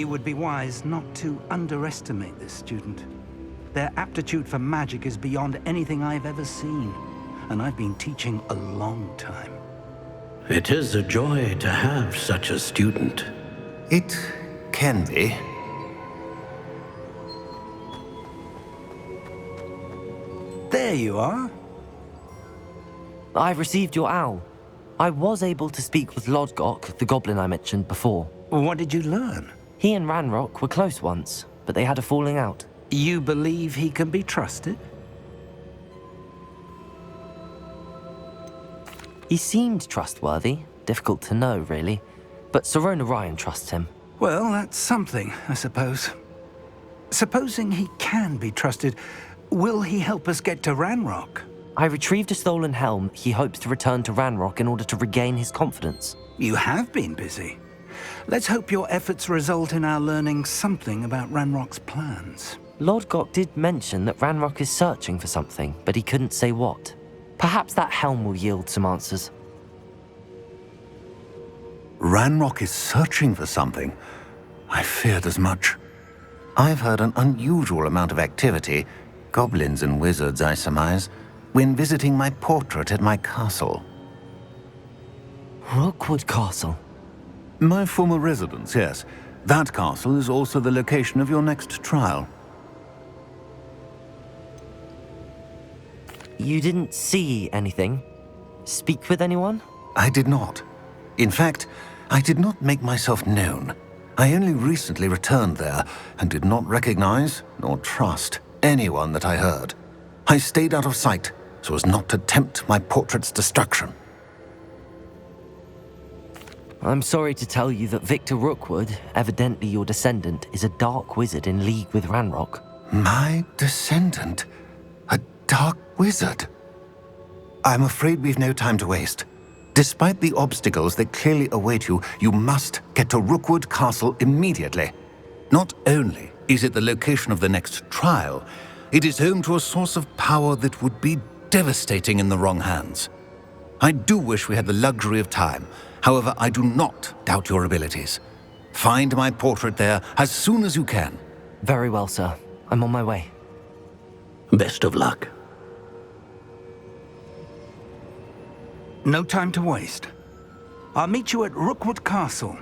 You would be wise not to underestimate this student. Their aptitude for magic is beyond anything I've ever seen, and I've been teaching a long time. It is a joy to have such a student. It can be. There you are. I've received your owl. I was able to speak with Lodgok, the goblin I mentioned before. What did you learn? He and Ranrock were close once, but they had a falling out. You believe he can be trusted? He seemed trustworthy. Difficult to know, really. But Sirona Ryan trusts him. Well, that's something, I suppose. Supposing he can be trusted, will he help us get to Ranrock? I retrieved a stolen helm he hopes to return to Ranrock in order to regain his confidence. You have been busy. Let's hope your efforts result in our learning something about Ranrock's plans. Lodgok did mention that Ranrock is searching for something, but he couldn't say what. Perhaps that helm will yield some answers. Ranrock is searching for something. I feared as much. I've heard an unusual amount of activity, goblins and wizards, I surmise, when visiting my portrait at my castle. Rookwood Castle? My former residence, yes. That castle is also the location of your next trial. You didn't see anything? Speak with anyone? I did not. In fact, I did not make myself known. I only recently returned there and did not recognize nor trust anyone that I heard. I stayed out of sight so as not to tempt my portrait's destruction. I'm sorry to tell you that Victor Rookwood, evidently your descendant, is a dark wizard in league with Ranrock. My descendant? A dark wizard? I'm afraid we've no time to waste. Despite the obstacles that clearly await you, you must get to Rookwood Castle immediately. Not only is it the location of the next trial, it is home to a source of power that would be devastating in the wrong hands. I do wish we had the luxury of time. However, I do not doubt your abilities. Find my portrait there as soon as you can. Very well, sir. I'm on my way. Best of luck. No time to waste. I'll meet you at Rookwood Castle.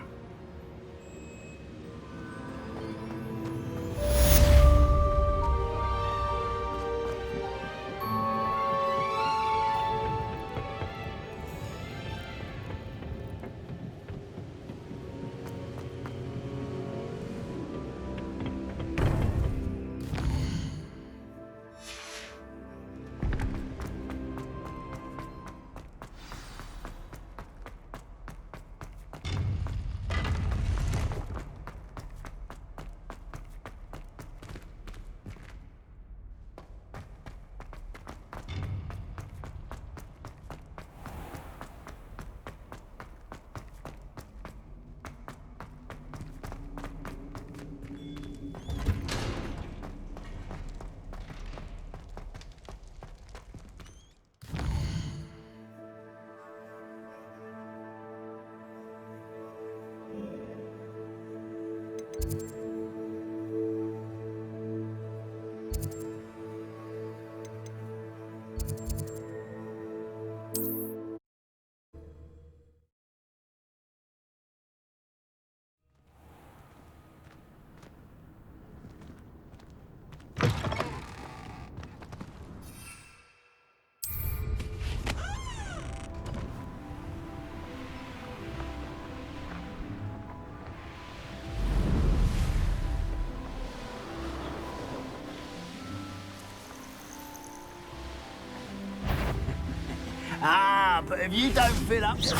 Ah, but if you don't fill up, I'll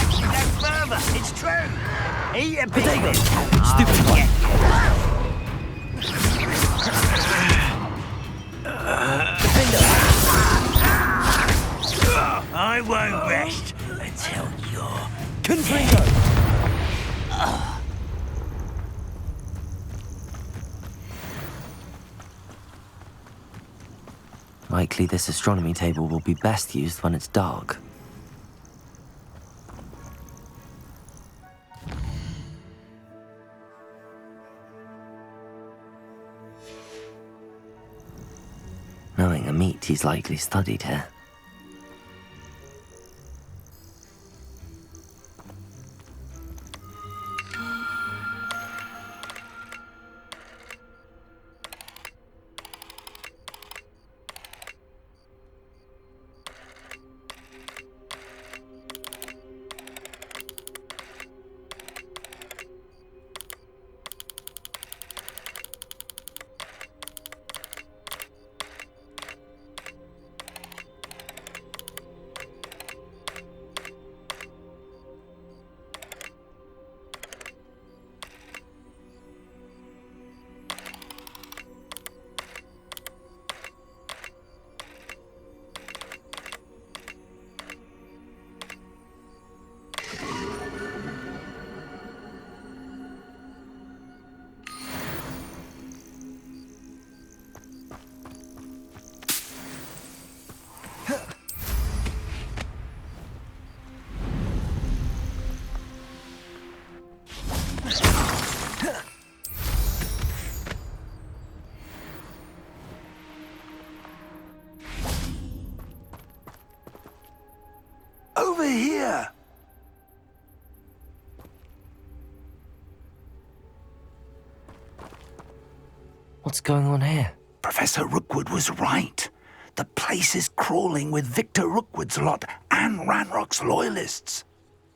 actually go further. It's true. Eat a bit of it. Stupid one. I won't rest until you're Confringo! Likely this astronomy table will be best used when it's dark. knowing a meat he's likely studied here. Over here! What's going on here? Professor Rookwood was right. The place is crawling with Victor Rookwood's lot and Ranrock's loyalists.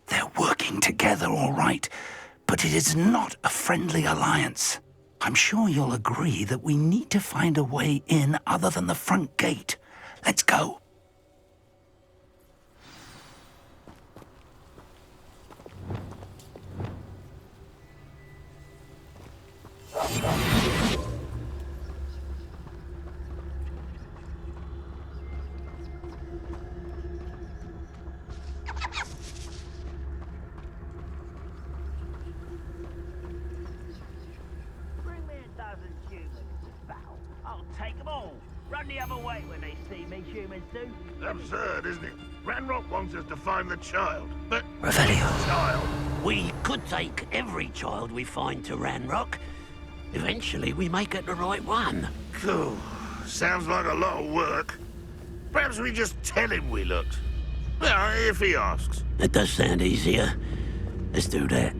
They're working together all right, but it is not a friendly alliance. I'm sure you'll agree that we need to find a way in other than the front gate. Let's go. Bring me a dozen humans to battle. I'll take them all. Run the other way when they see me, humans do. Absurd, isn't it? Ranrock wants us to find the child, but... Revelio. Child? We could take every child we find to Ranrock. Eventually, we may get the right one. Cool. Sounds like a lot of work. Perhaps we just tell him we looked. Well, if he asks. That does sound easier. Let's do that.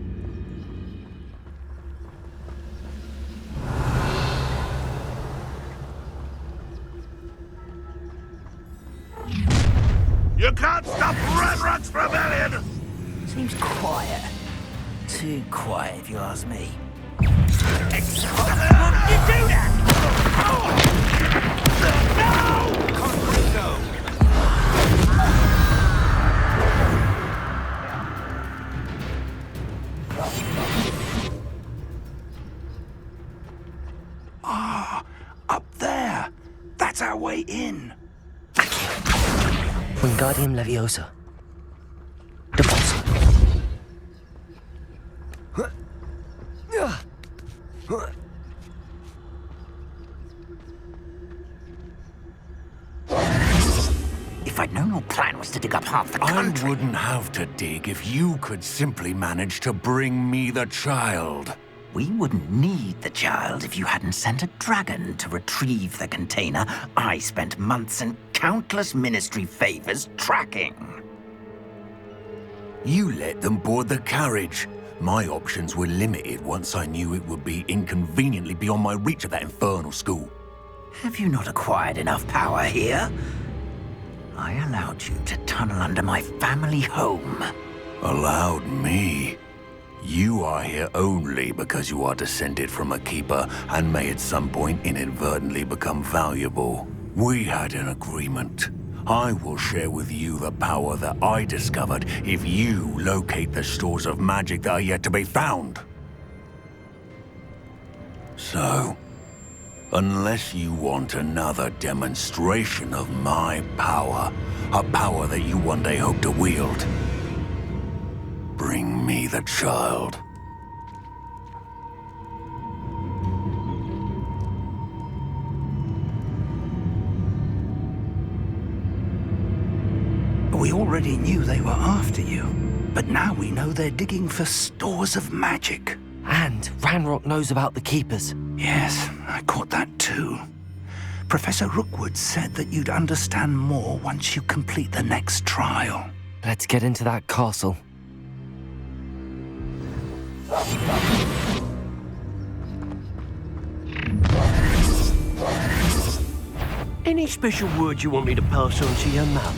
You can't stop Ranrock's rebellion! Seems quiet. Too quiet, if you ask me. Why did you do that? Ah, up there. That's our way in. Wingardium Leviosa. Deposit. If I'd known your plan was to dig up half the I country... wouldn't have to dig if you could simply manage to bring me the child. We wouldn't need the child if you hadn't sent a dragon to retrieve the container I spent months and countless ministry favors tracking. You let them board the carriage. My options were limited once I knew it would be inconveniently beyond my reach at that infernal school. Have you not acquired enough power here? I allowed you to tunnel under my family home. Allowed me? You are here only because you are descended from a keeper and may at some point inadvertently become valuable. We had an agreement. I will share with you the power that I discovered if you locate the stores of magic that are yet to be found. So, unless you want another demonstration of my power, a power that you one day hope to wield, bring me the child. We already knew they were after you, but now we know they're digging for stores of magic. And Ranrock knows about the Keepers. Yes, I caught that too. Professor Rookwood said that you'd understand more once you complete the next trial. Let's get into that castle. Any special word you want me to pass on to your mum?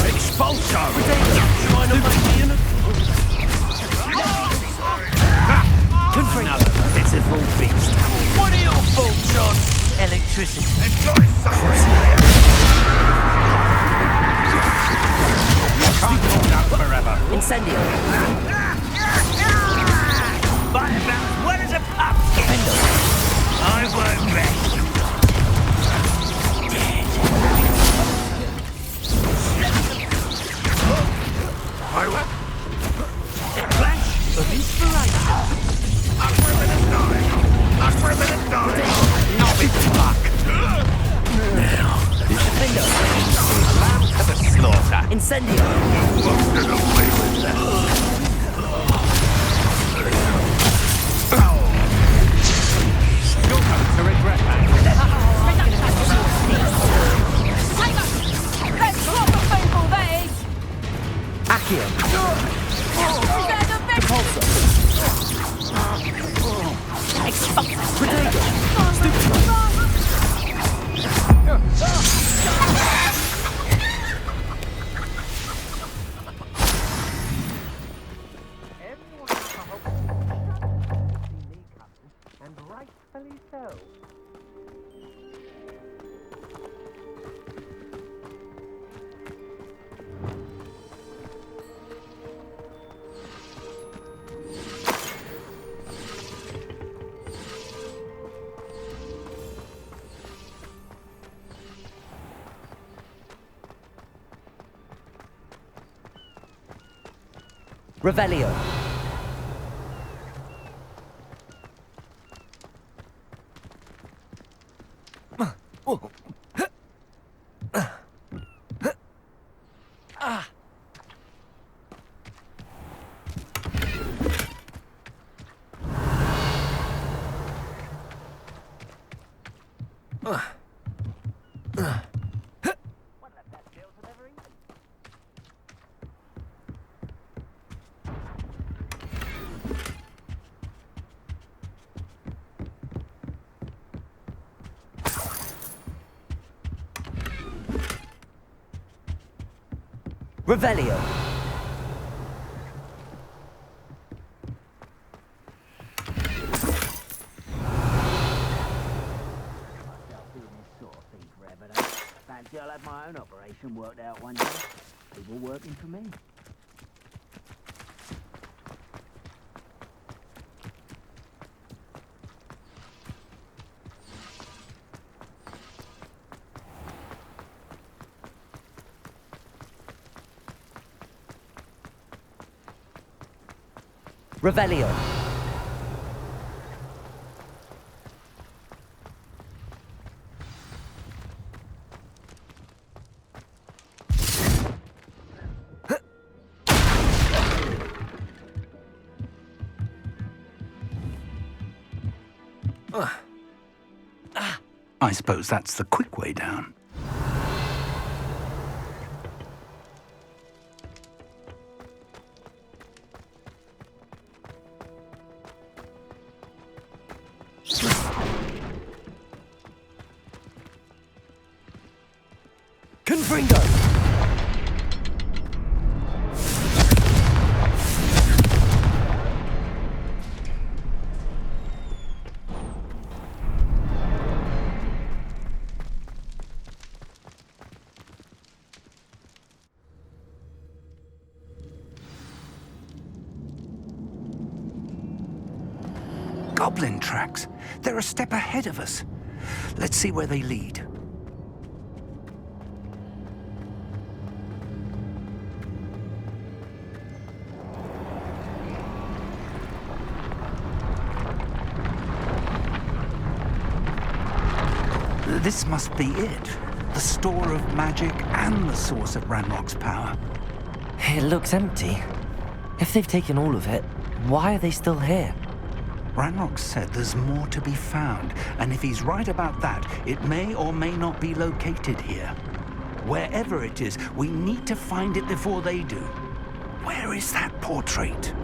Expulso! Trying to make me in a... Another pitiful beast. What are your thoughts on electricity? Enjoy suffering. You can't hold out forever. Incendio. But about what is a pumpkin? I won't rest. I will. A flash of inspiration. Unlimited knowledge. Unlimited knowledge. Knowledge luck. Now, Window. Lamb to the slaughter. Incendio. Won't get away with that. You're going to regret that. Let's swap the people, that is! Accio. Depulso! And rightfully so. Revelio. Revelio. Fancy I'll have my own operation worked out one day. People working for me. Revelio. I suppose that's the quick way down. Confringo. Goblin tracks. They're a step ahead of us. Let's see where they lead. This must be it. The store of magic and the source of Ranrock's power. It looks empty. If they've taken all of it, why are they still here? Ranrock said there's more to be found, and if he's right about that, it may or may not be located here. Wherever it is, we need to find it before they do. Where is that portrait?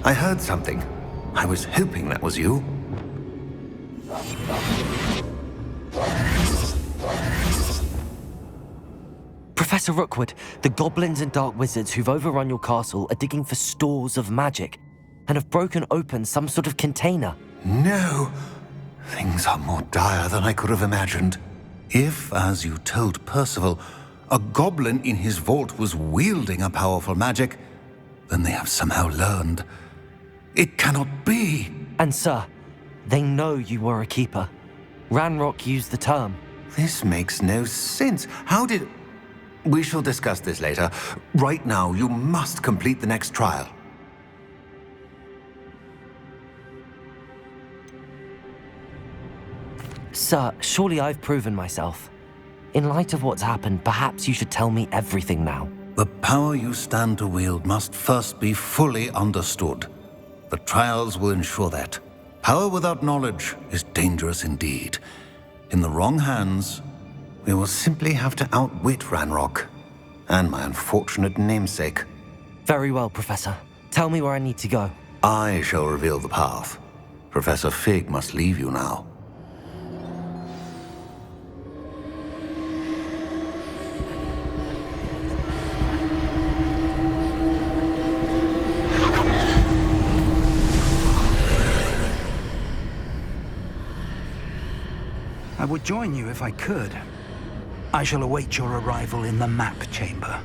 I heard something. I was hoping that was you. Professor Rookwood, the goblins and dark wizards who've overrun your castle are digging for stores of magic and have broken open some sort of container. No! Things are more dire than I could have imagined. If, as you told Percival, a goblin in his vault was wielding a powerful magic, then they have somehow learned. It cannot be! And sir, they know you were a keeper. Ranrock used the term. This makes no sense. How did... We shall discuss this later. Right now, you must complete the next trial. Sir, surely I've proven myself. In light of what's happened, perhaps you should tell me everything now. The power you stand to wield must first be fully understood. The trials will ensure that. Power without knowledge is dangerous indeed. In the wrong hands, we will simply have to outwit Ranrock and my unfortunate namesake. Very well, Professor. Tell me where I need to go. I shall reveal the path. Professor Fig must leave you now. I would join you if I could. I shall await your arrival in the map chamber.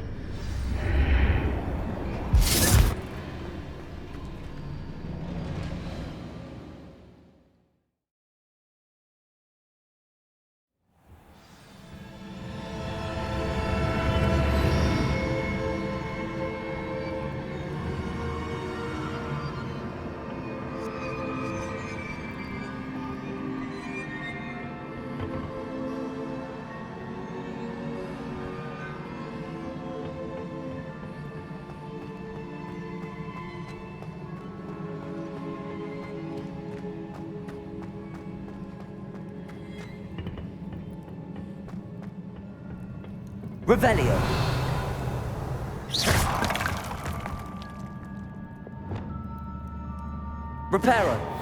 Revelio. Reparo.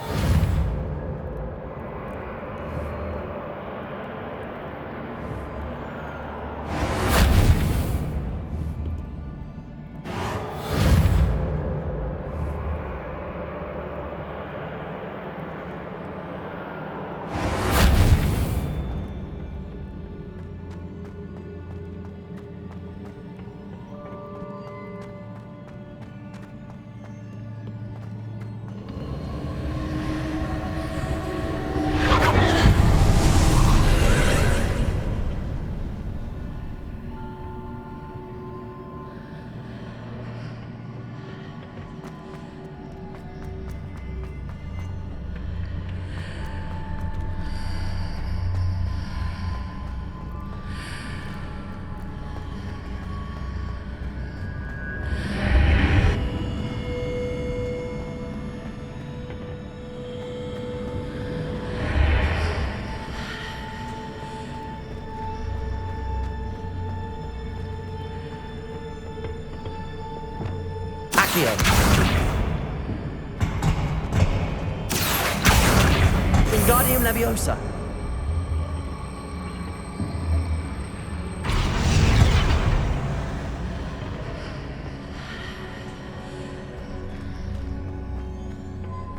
Wingardium Leviosa.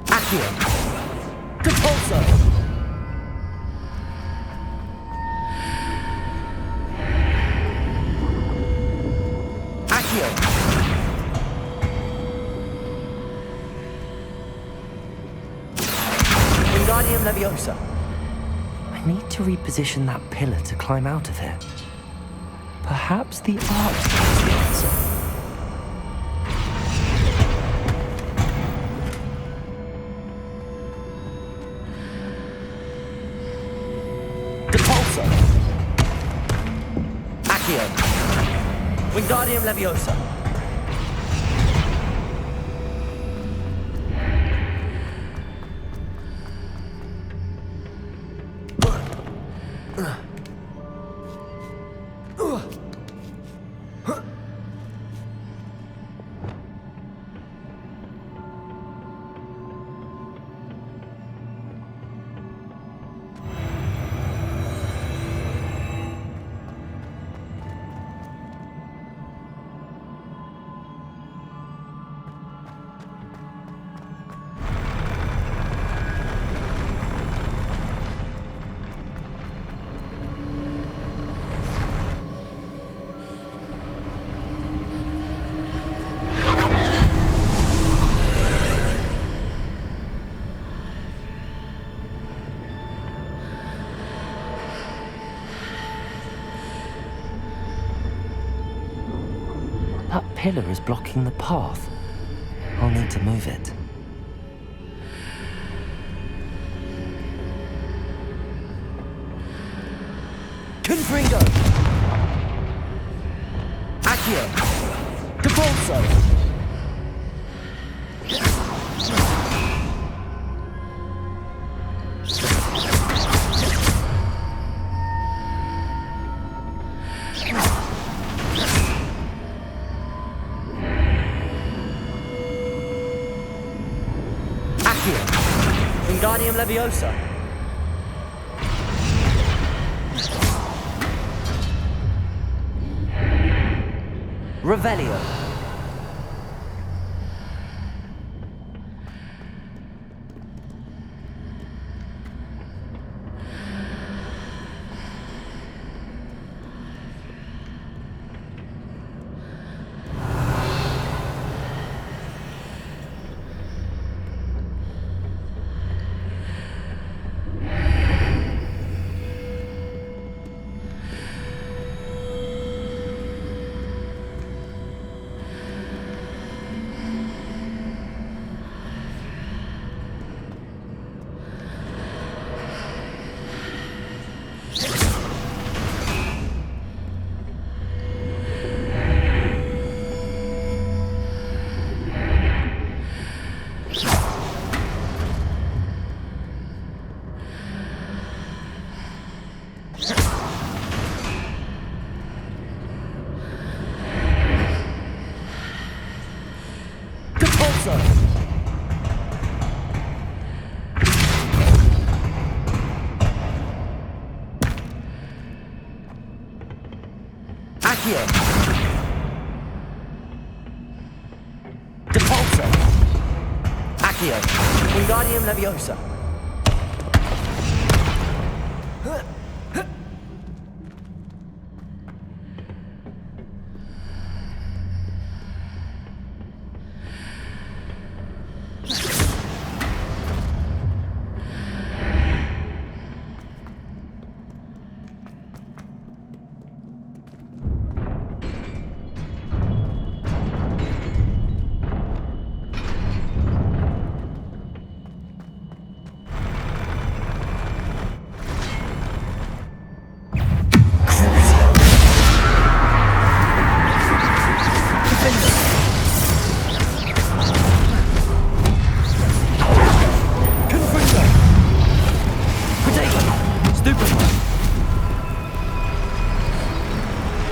Accio. Catulso. Accio. Wingardium Leviosa. I need to reposition that pillar to climb out of here. Perhaps the arch is the answer. Wingardium Leviosa. That pillar is blocking the path. I'll need to move it. Confringo! Accio! Depulso! Wingardium Leviosa. Revelio. Accio. Depulso. Accio. Wingardium Leviosa.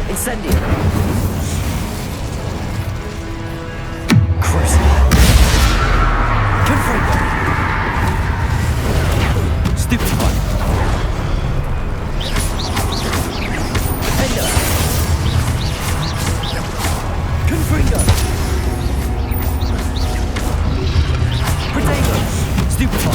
Incendio. Crucible. Confringo. Stupefy. Defender. Confringo. Protego. Stupefy.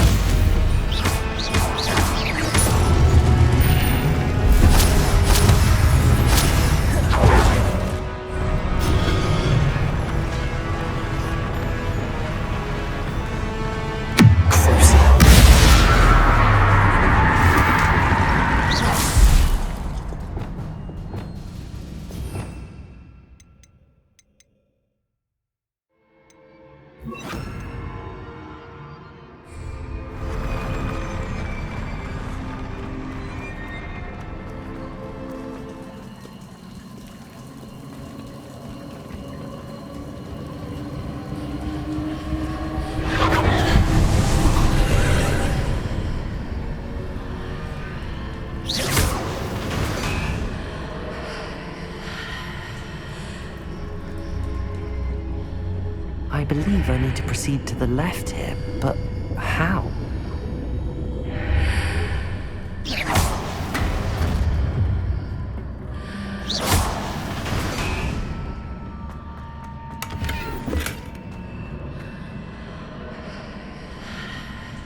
I believe I need to proceed to the left here, but how?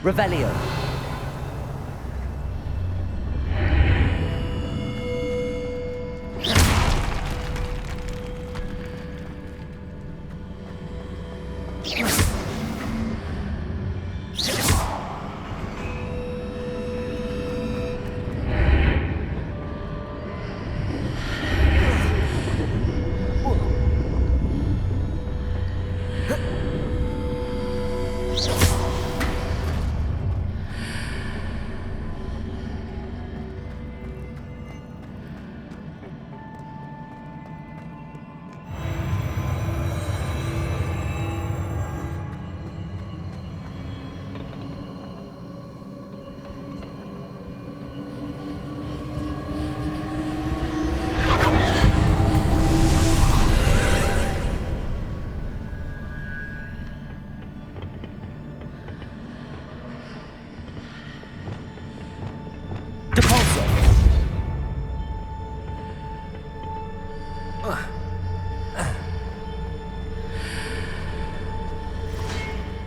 Revelio.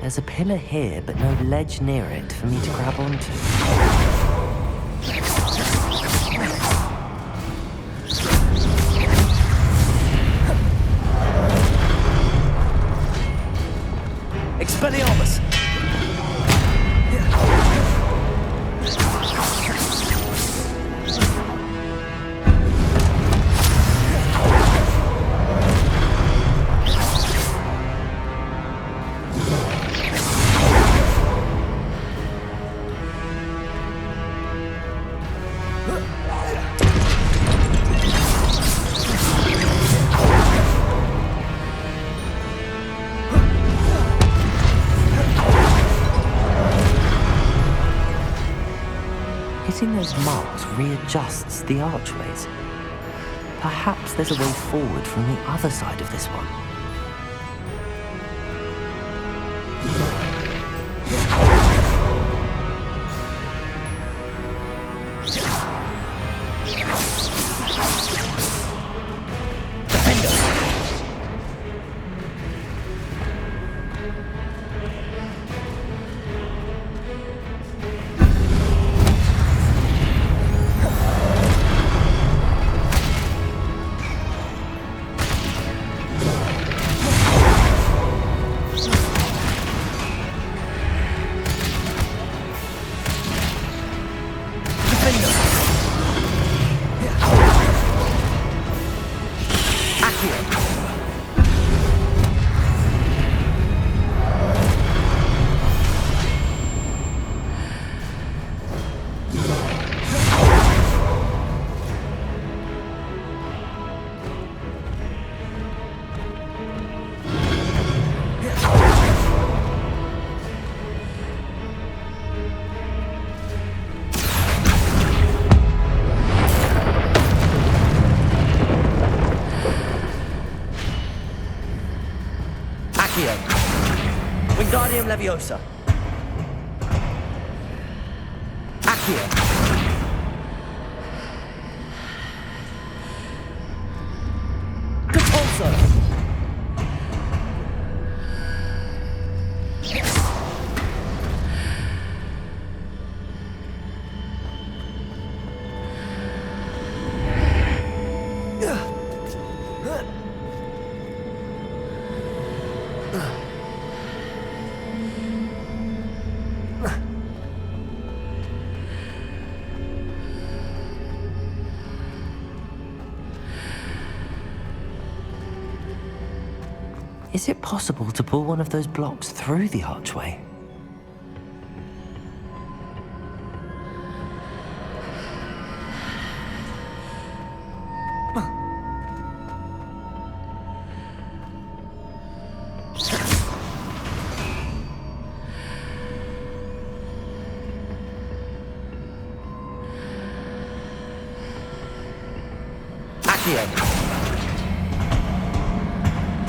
There's a pillar here, but no ledge near it for me to grab onto. Expelliarmus! Hitting those marks readjusts the archways. Perhaps there's a way forward from the other side of this one. Wingardium Leviosa. Accio. Repulsor. Is it possible to pull one of those blocks through the archway? Accio.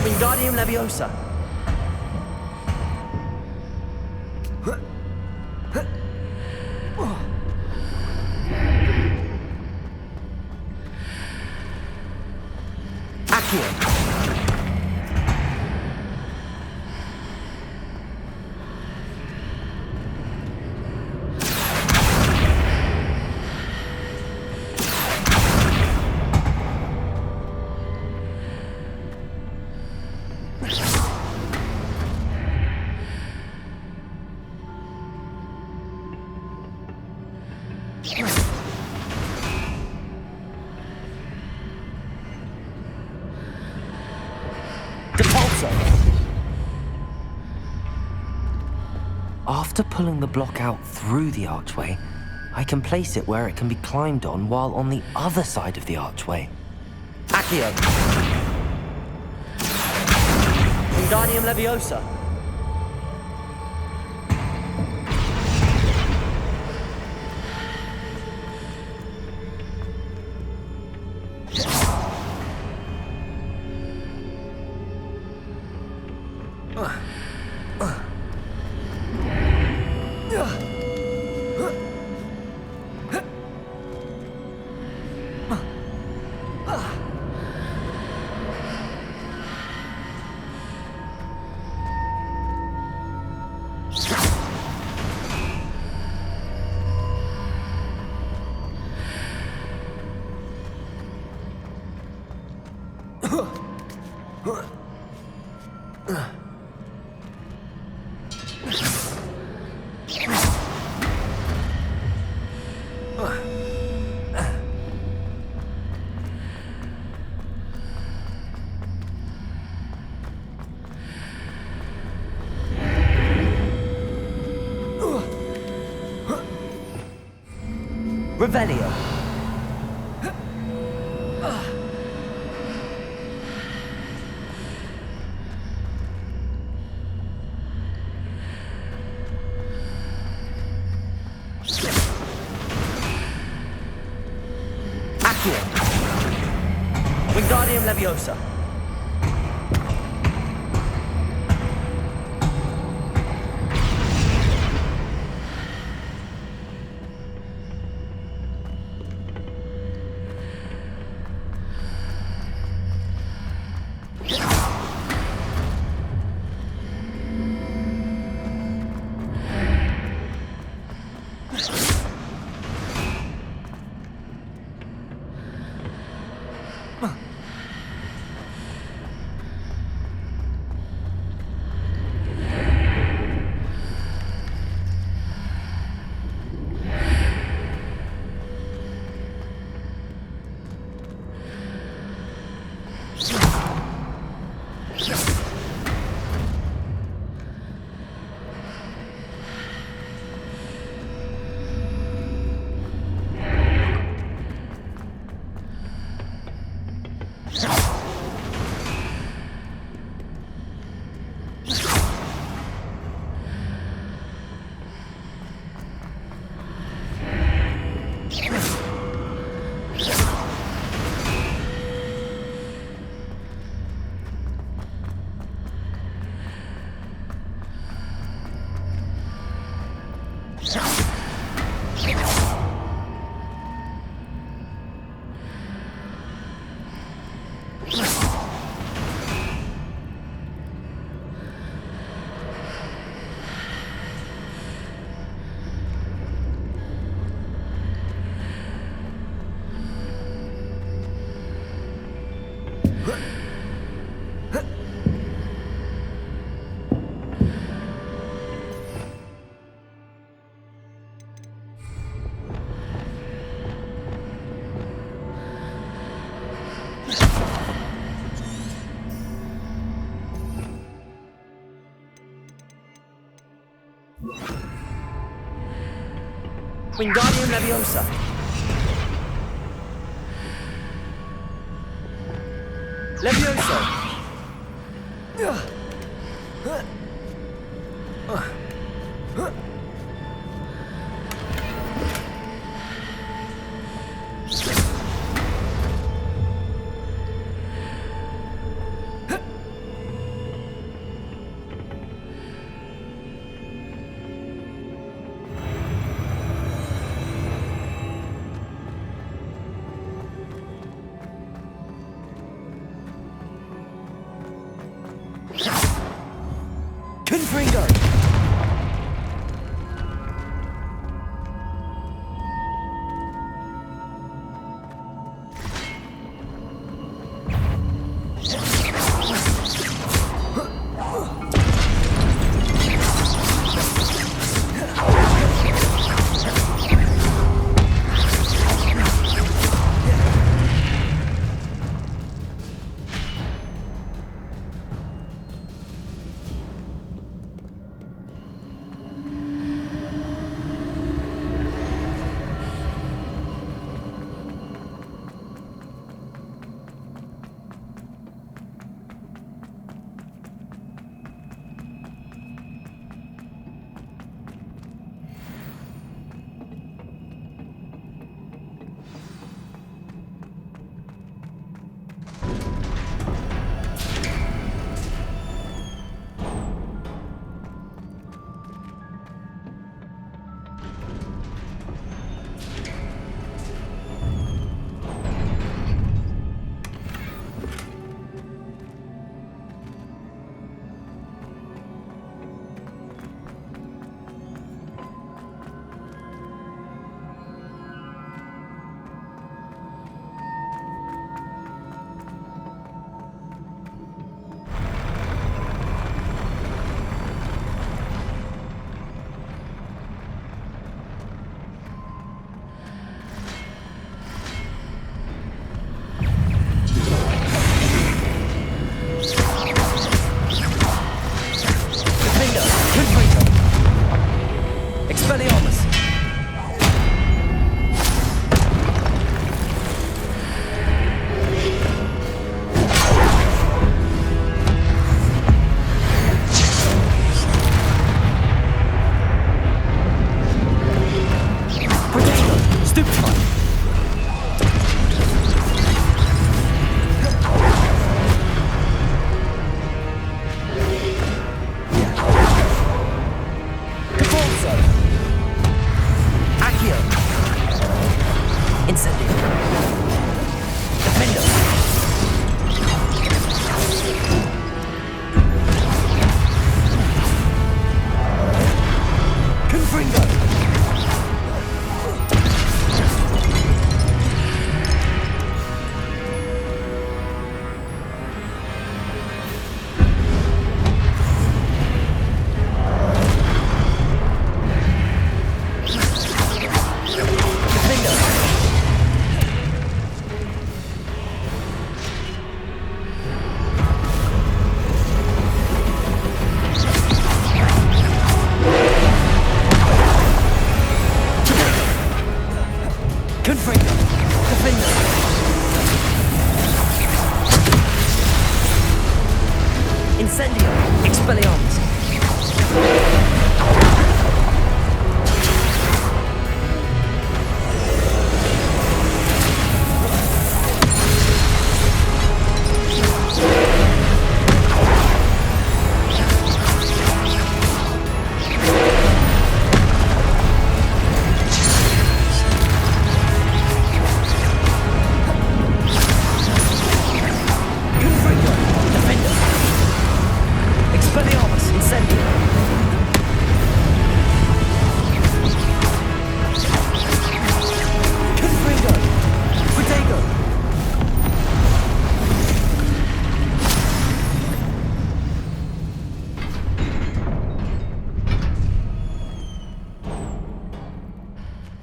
Wingardium Leviosa. After pulling the block out through the archway, I can place it where it can be climbed on while on the other side of the archway. Accio! Wingardium Leviosa! Revelio. Accio. Wingardium Leviosa. Wingardium Leviosa. Leviosa. Confringo!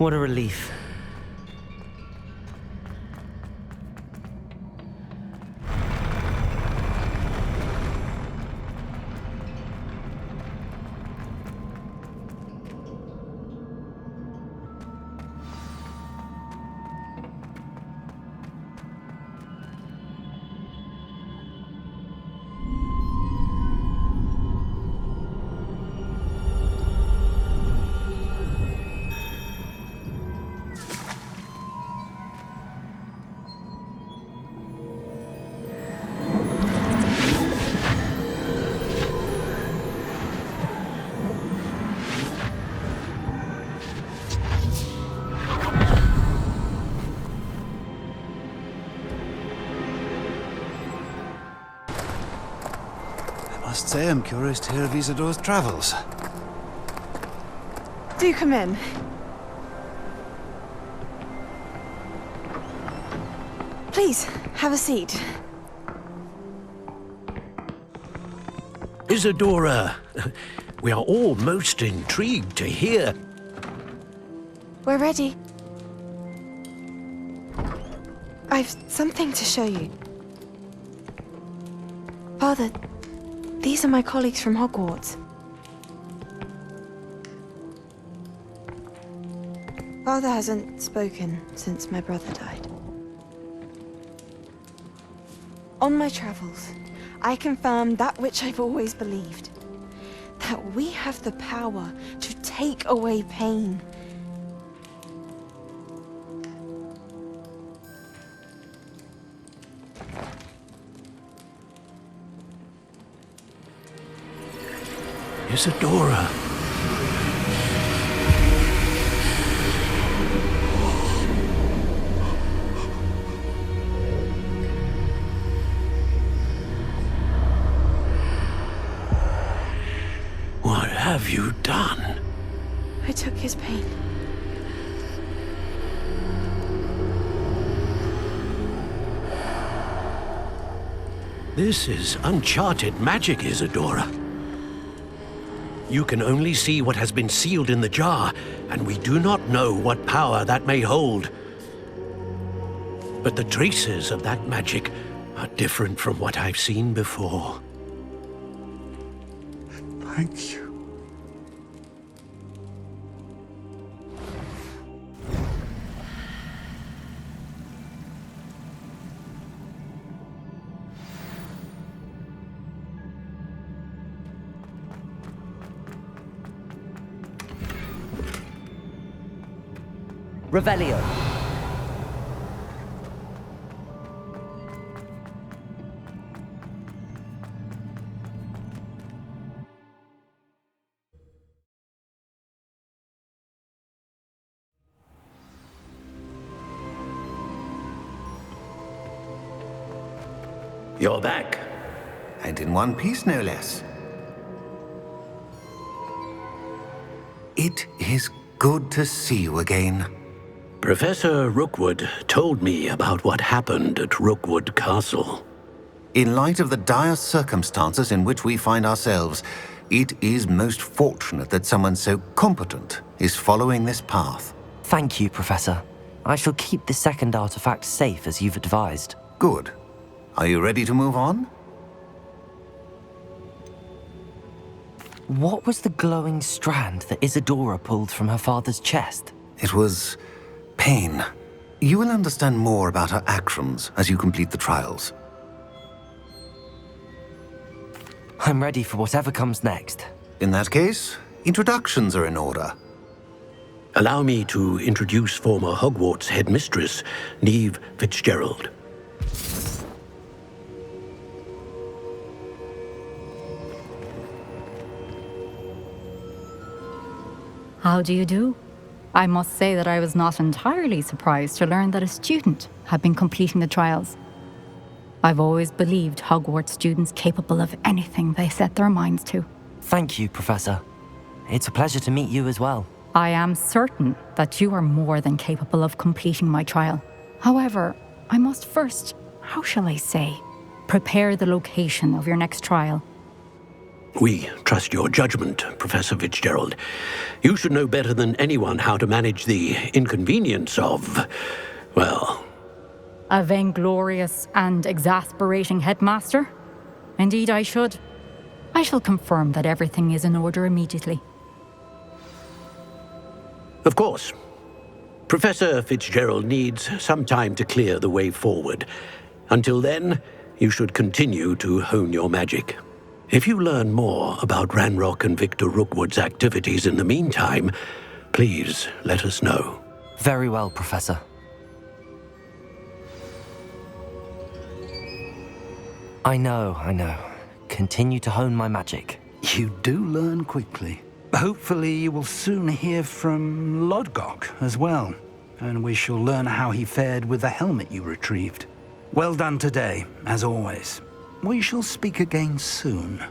What a relief. say I'm curious to hear of Isadora's travels. Do come in. Please, have a seat. Isadora, we are all most intrigued to hear. We're ready. I've something to show you. Father, these are my colleagues from Hogwarts. Father hasn't spoken since my brother died. On my travels, I confirmed that which I've always believed. That we have the power to take away pain. Isadora. What have you done? I took his pain. This is uncharted magic, Isadora. You can only see what has been sealed in the jar, and we do not know what power that may hold. But the traces of that magic are different from what I've seen before. Thank you. Revelio. You're back. And in one piece, no less. It is good to see you again. Professor Rookwood told me about what happened at Rookwood Castle. In light of the dire circumstances in which we find ourselves, it is most fortunate that someone so competent is following this path. Thank you, Professor. I shall keep the second artifact safe as you've advised. Good. Are you ready to move on? What was the glowing strand that Isadora pulled from her father's chest? It was pain. You will understand more about her actions as you complete the trials. I'm ready for whatever comes next. In that case, introductions are in order. Allow me to introduce former Hogwarts headmistress, Neve Fitzgerald. How do you do? I must say that I was not entirely surprised to learn that a student had been completing the trials. I've always believed Hogwarts students capable of anything they set their minds to. Thank you, Professor. It's a pleasure to meet you as well. I am certain that you are more than capable of completing my trial. However, I must first, how shall I say, prepare the location of your next trial. We trust your judgment, Professor Fitzgerald. You should know better than anyone how to manage the inconvenience of, well... A vainglorious and exasperating headmaster? Indeed I should. I shall confirm that everything is in order immediately. Of course. Professor Fitzgerald needs some time to clear the way forward. Until then, you should continue to hone your magic. If you learn more about Ranrock and Victor Rookwood's activities in the meantime, please let us know. Very well, Professor. I know. Continue to hone my magic. You do learn quickly. Hopefully you will soon hear from Lodgok as well, and we shall learn how he fared with the helmet you retrieved. Well done today, as always. We shall speak again soon.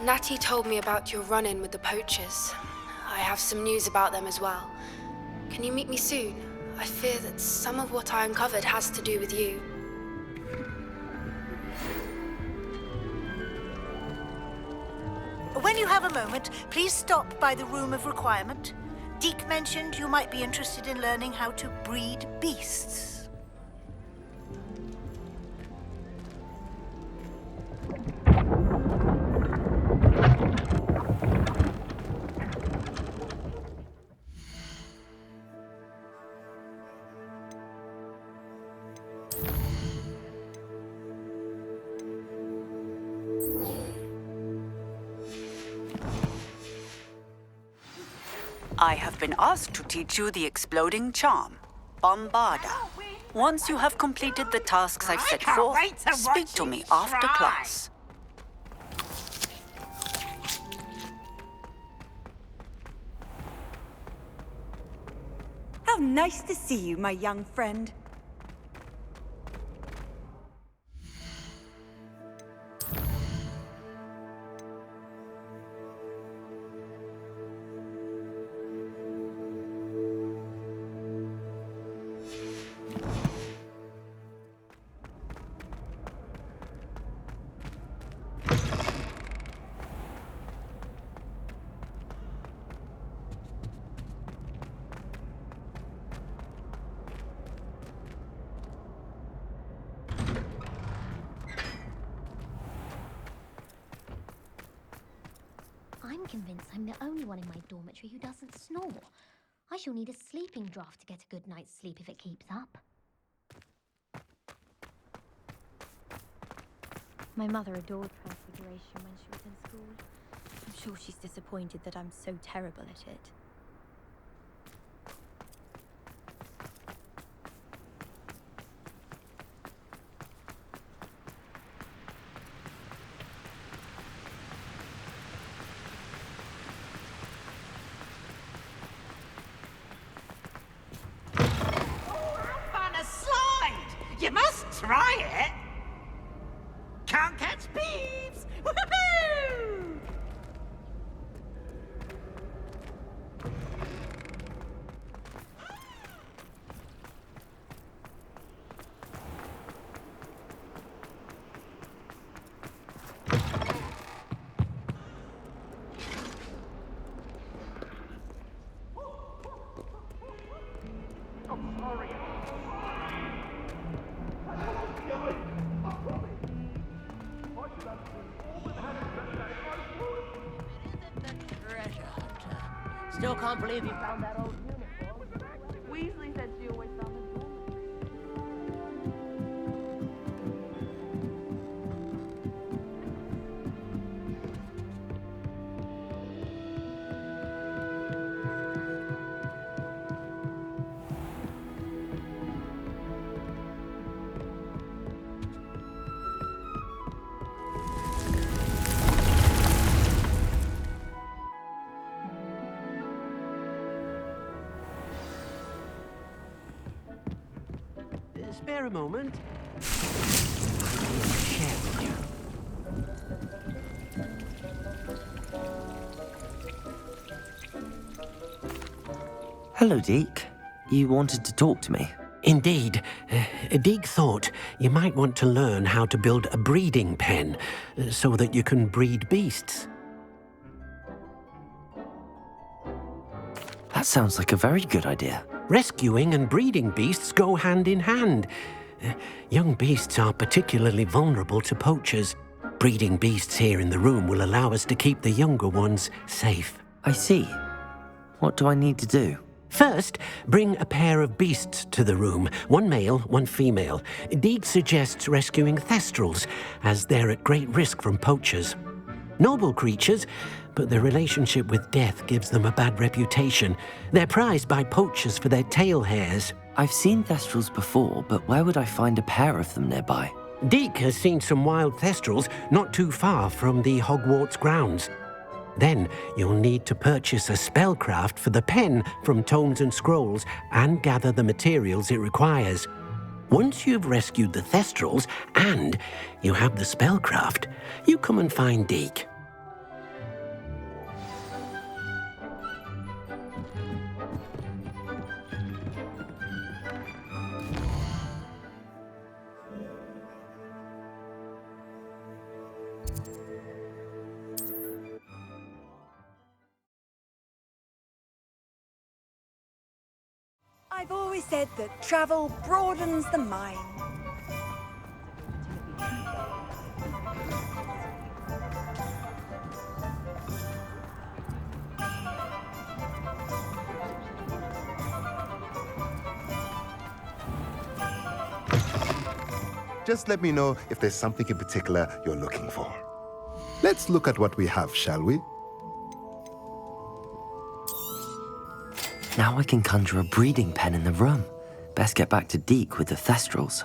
Natty told me about your run-in with the poachers. I have some news about them as well. Can you meet me soon? I fear that some of what I uncovered has to do with you. When you have a moment, please stop by the Room of Requirement. Deke mentioned you might be interested in learning how to breed beasts. I have been asked to teach you the exploding charm, Bombarda. Once you have completed the tasks I've set forth, speak to me after class. How nice to see you, my young friend. I'm convinced I'm the only one in my dormitory who doesn't snore. I shall need a sleeping draught to get a good night's sleep if it keeps up. My mother adored Transfiguration when she was in school. I'm sure she's disappointed that I'm so terrible at it. You must try it! Can't catch beeves! Woohoo! Still can't believe you found that old uniform. Weasley said she always found his dormitory. Spare a moment. Hello, Deke. You wanted to talk to me? Indeed. Deke thought you might want to learn how to build a breeding pen so that you can breed beasts. That sounds like a very good idea. Rescuing and breeding beasts go hand in hand. Young beasts are particularly vulnerable to poachers. Breeding beasts here in the room will allow us to keep the younger ones safe. I see. What do I need to do? First, bring a pair of beasts to the room. One male, one female. Deke suggests rescuing thestrals, as they're at great risk from poachers. Noble creatures, but their relationship with death gives them a bad reputation. They're prized by poachers for their tail hairs. I've seen thestrals before, but where would I find a pair of them nearby? Deke has seen some wild thestrals not too far from the Hogwarts grounds. Then you'll need to purchase a spellcraft for the pen from Tomes and Scrolls and gather the materials it requires. Once you've rescued the thestrals and you have the spellcraft, you come and find Deke. always said that travel broadens the mind. Just let me know if there's something in particular you're looking for. Let's look at what we have, shall we? Now I can conjure a breeding pen in the room. Best get back to Deke with the Thestrals.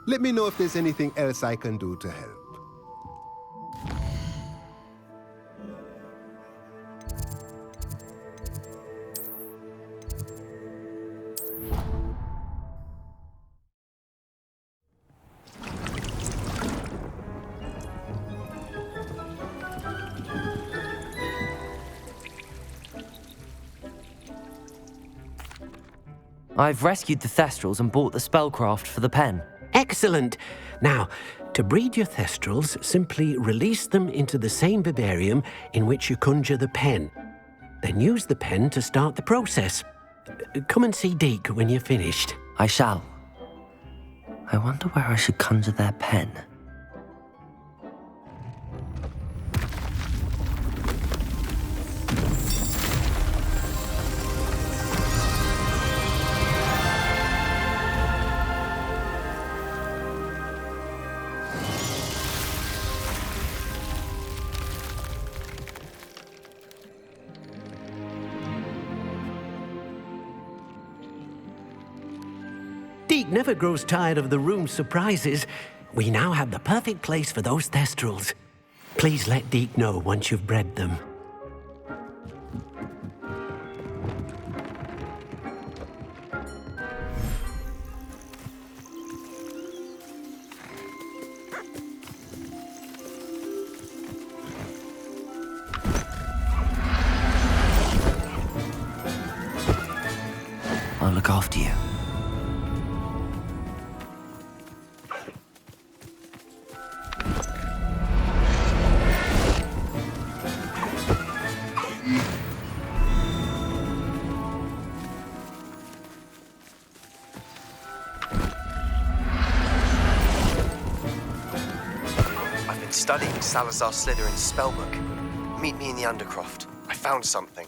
Let me know if there's anything else I can do to help. I've rescued the Thestrals and bought the spellcraft for the pen. Excellent. Now, to breed your Thestrals, simply release them into the same vivarium in which you conjure the pen. Then use the pen to start the process. Come and see Deke when you're finished. I shall. I wonder where I should conjure their pen. Deke never grows tired of the room's surprises. We now have the perfect place for those Thestrals. Please let Deke know once you've bred them. I'll look after you. Studying Salazar Slytherin's spellbook. Meet me in the Undercroft. I found something.